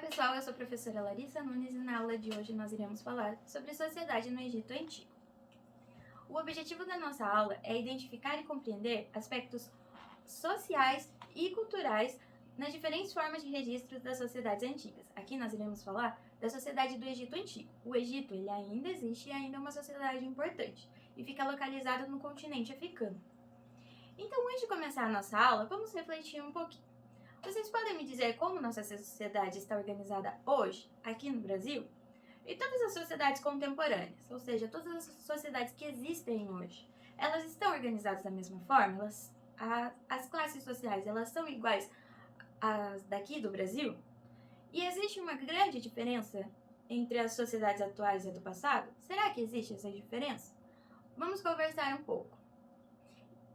pessoal, eu sou a professora Larissa Nunes e na aula de hoje nós iremos falar sobre sociedade no Egito Antigo. O objetivo da nossa aula é identificar e compreender aspectos sociais e culturais nas diferentes formas de registros das sociedades antigas. Aqui nós iremos falar da sociedade do Egito Antigo. O Egito ele ainda existe e ainda é uma sociedade importante e fica localizado no continente africano. Então, antes de começar a nossa aula, vamos refletir um pouquinho. Vocês podem me dizer como nossa sociedade está organizada hoje, aqui no Brasil? E todas as sociedades contemporâneas, ou seja, todas as sociedades que existem hoje, elas estão organizadas da mesma forma? As classes sociais, elas são iguais às daqui do Brasil? E existe uma grande diferença entre as sociedades atuais e a do passado? Será que existe essa diferença? Vamos conversar um pouco.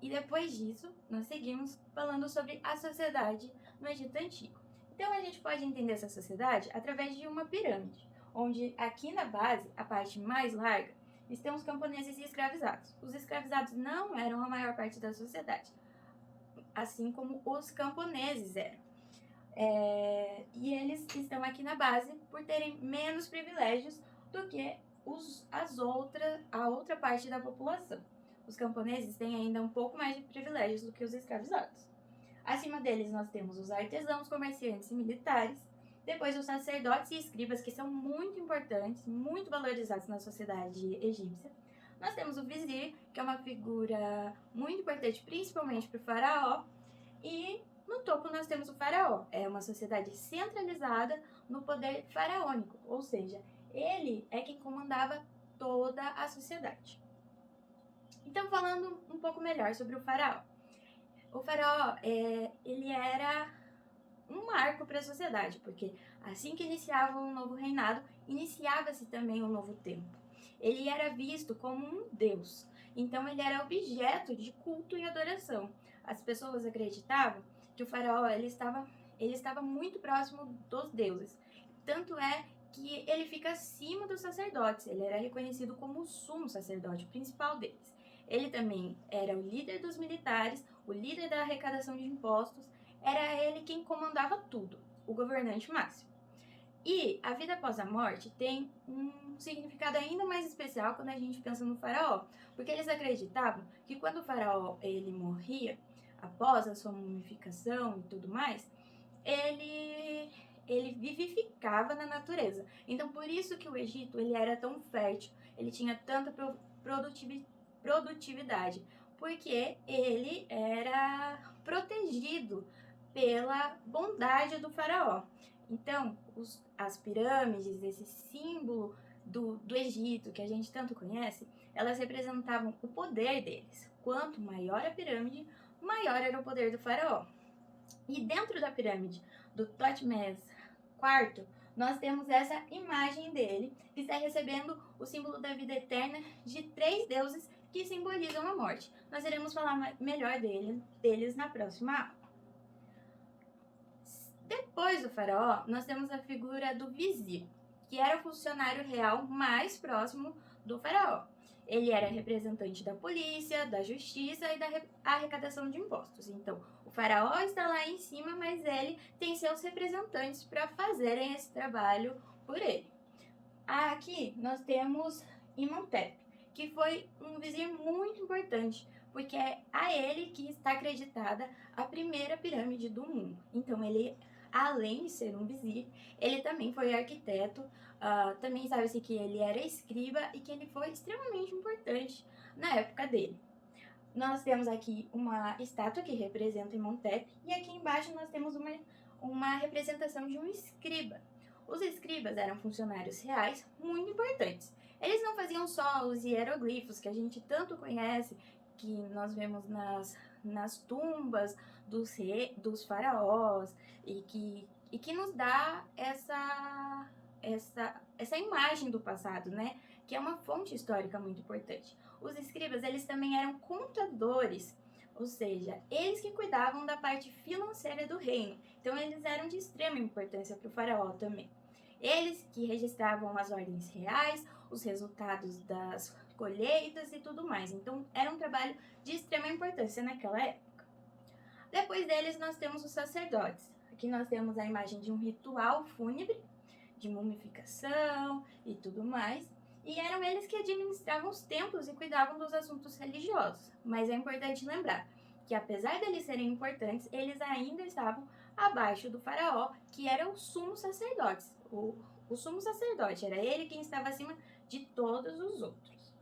E depois disso, nós seguimos falando sobre a sociedade no Egito Antigo. Então a gente pode entender essa sociedade através de uma pirâmide, onde aqui na base, a parte mais larga, estão os camponeses e escravizados. Os escravizados não eram a maior parte da sociedade, assim como os camponeses eram. E eles estão aqui na base por terem menos privilégios do que a outra parte da população. Os camponeses têm ainda um pouco mais de privilégios do que os escravizados. Acima deles nós temos os artesãos, comerciantes e militares, depois os sacerdotes e escribas, que são muito importantes, muito valorizados na sociedade egípcia. Nós temos o vizir, que é uma figura muito importante, principalmente para o faraó, e no topo nós temos o faraó. É uma sociedade centralizada no poder faraônico, ou seja, ele é quem comandava toda a sociedade. Então, falando um pouco melhor sobre o faraó. O faraó, ele era um marco para a sociedade, porque assim que iniciava um novo reinado, iniciava-se também um novo tempo. Ele era visto como um deus, então ele era objeto de culto e adoração. As pessoas acreditavam que o faraó ele estava muito próximo dos deuses. Tanto é que ele fica acima dos sacerdotes, ele era reconhecido como o sumo sacerdote, o principal deles. Ele também era o líder dos militares, o líder da arrecadação de impostos, era ele quem comandava tudo, o governante máximo. E a vida após a morte tem um significado ainda mais especial quando a gente pensa no faraó, porque eles acreditavam que quando o faraó ele morria, após a sua mumificação e tudo mais, ele vivificava na natureza. Então por isso que o Egito ele era tão fértil, ele tinha tanta produtividade, porque ele era protegido pela bondade do faraó. Então, as pirâmides, esse símbolo do Egito que a gente tanto conhece, elas representavam o poder deles. Quanto maior a pirâmide, maior era o poder do faraó. E dentro da pirâmide do Totmés IV, nós temos essa imagem dele, que está recebendo o símbolo da vida eterna de 3 deuses que simbolizam a morte. Nós iremos falar melhor deles na próxima aula. Depois do faraó, nós temos a figura do vizir, que era o funcionário real mais próximo do faraó. Ele era representante da polícia, da justiça e da arrecadação de impostos. Então, o faraó está lá em cima, mas ele tem seus representantes para fazerem esse trabalho por ele. Aqui nós temos Imhotep, que foi um vizir muito importante, porque é a ele que está acreditada a primeira pirâmide do mundo. Então ele, além de ser um vizir, ele também foi arquiteto, também sabe-se que ele era escriba e que ele foi extremamente importante na época dele. Nós temos aqui uma estátua que representa Imhotep e aqui embaixo nós temos uma representação de um escriba. Os escribas eram funcionários reais muito importantes. Eles não faziam só os hieroglifos que a gente tanto conhece, que nós vemos nas tumbas dos faraós e que nos dá essa imagem do passado, né? Que é uma fonte histórica muito importante. Os escribas, eles também eram contadores, ou seja, eles que cuidavam da parte financeira do reino. Então, eles eram de extrema importância para o faraó também. Eles que registravam as ordens reais, os resultados das colheitas e tudo mais. Então, era um trabalho de extrema importância naquela época. Depois deles, nós temos os sacerdotes. Aqui nós temos a imagem de um ritual fúnebre, de mumificação e tudo mais. E eram eles que administravam os templos e cuidavam dos assuntos religiosos. Mas é importante lembrar que, apesar deles serem importantes, eles ainda estavam abaixo do faraó, que era o sumo sacerdote. O sumo sacerdote era ele quem estava acima de todos os outros.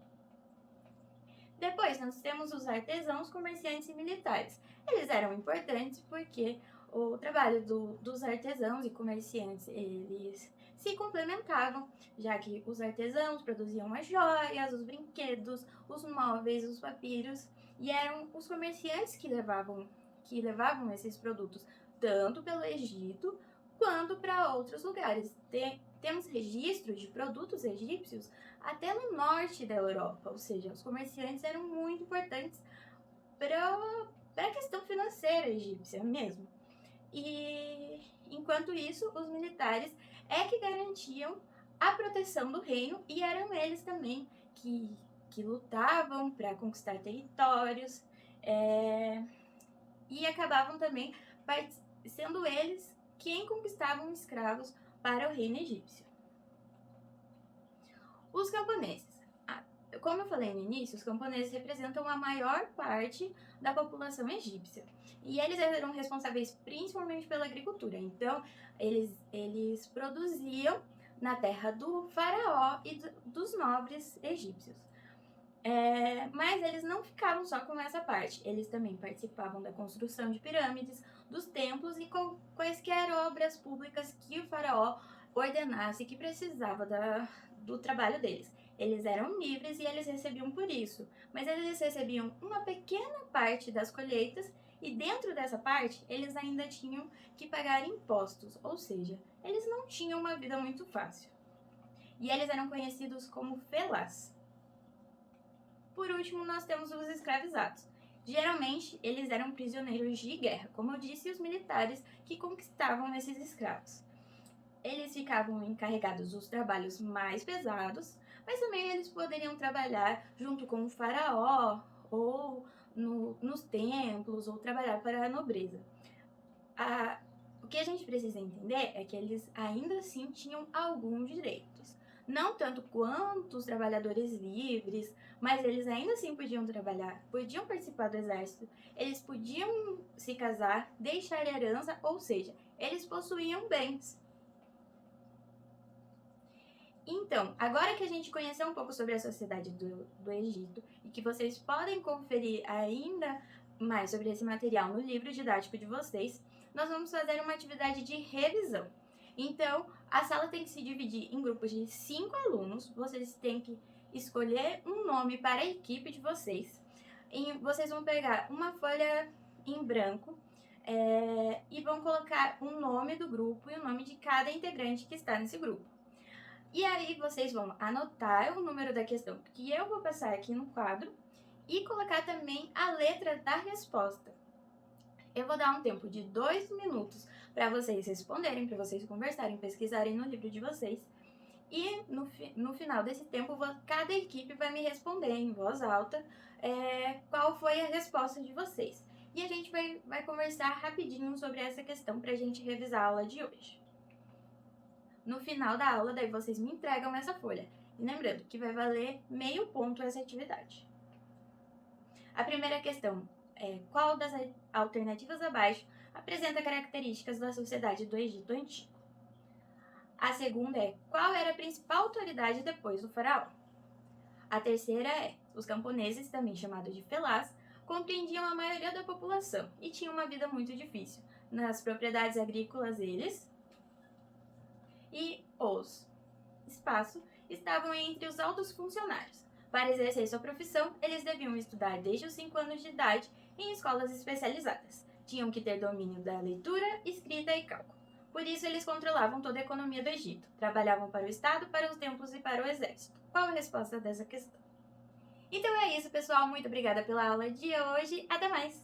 Depois nós temos os artesãos, comerciantes e militares. Eles eram importantes porque o trabalho dos artesãos e comerciantes, eles se complementavam, já que os artesãos produziam as joias, os brinquedos, os móveis, os papiros, e eram os comerciantes que levavam esses produtos tanto pelo Egito quanto para outros lugares. Temos registros de produtos egípcios até no norte da Europa, ou seja, os comerciantes eram muito importantes para a questão financeira egípcia mesmo. E enquanto isso, os militares é que garantiam a proteção do reino e eram eles também que lutavam para conquistar territórios e acabavam também sendo eles quem conquistavam escravos para o reino egípcio. Os camponeses. Como eu falei no início, os camponeses representam a maior parte da população egípcia. E eles eram responsáveis principalmente pela agricultura. Então, eles produziam na terra do faraó e dos nobres egípcios. Mas eles não ficavam só com essa parte. Eles também participavam da construção de pirâmides, dos templos e com quaisquer obras públicas que o faraó ordenasse que precisava do trabalho deles. Eles eram livres e eles recebiam por isso, mas eles recebiam uma pequena parte das colheitas e dentro dessa parte eles ainda tinham que pagar impostos, ou seja, eles não tinham uma vida muito fácil. E eles eram conhecidos como felás. Por último, nós temos os escravizados. Geralmente, eles eram prisioneiros de guerra, como eu disse, os militares que conquistavam esses escravos. Eles ficavam encarregados dos trabalhos mais pesados, mas também eles poderiam trabalhar junto com o faraó, ou nos templos, ou trabalhar para a nobreza. O que a gente precisa entender é que eles ainda assim tinham alguns direitos. Não tanto quanto os trabalhadores livres, mas eles ainda assim podiam trabalhar, podiam participar do exército, eles podiam se casar, deixar herança, ou seja, eles possuíam bens. Então, agora que a gente conheceu um pouco sobre a sociedade do Egito e que vocês podem conferir ainda mais sobre esse material no livro didático de vocês, nós vamos fazer uma atividade de revisão. Então, a sala tem que se dividir em grupos de 5 alunos, vocês têm que escolher um nome para a equipe de vocês. E vocês vão pegar uma folha em branco e vão colocar um nome do grupo e o nome de cada integrante que está nesse grupo. E aí vocês vão anotar o número da questão que eu vou passar aqui no quadro e colocar também a letra da resposta. Eu vou dar um tempo de 2 minutos para vocês responderem, para vocês conversarem, pesquisarem no livro de vocês. E no final desse tempo, cada equipe vai me responder em voz alta qual foi a resposta de vocês. E a gente vai conversar rapidinho sobre essa questão para a gente revisar a aula de hoje. No final da aula, daí vocês me entregam essa folha. E lembrando que vai valer meio ponto essa atividade. A primeira questão é: qual das alternativas abaixo apresenta características da sociedade do Egito Antigo? A segunda é: qual era a principal autoridade depois do faraó? A terceira é: os camponeses, também chamados de felás, compreendiam a maioria da população e tinham uma vida muito difícil. Nas propriedades agrícolas, eles e os espaço estavam entre os altos funcionários. Para exercer sua profissão, eles deviam estudar desde os 5 anos de idade em escolas especializadas. Tinham que ter domínio da leitura, escrita e cálculo. Por isso, eles controlavam toda a economia do Egito. Trabalhavam para o Estado, para os templos e para o exército. Qual a resposta dessa questão? Então é isso, pessoal. Muito obrigada pela aula de hoje. Até mais!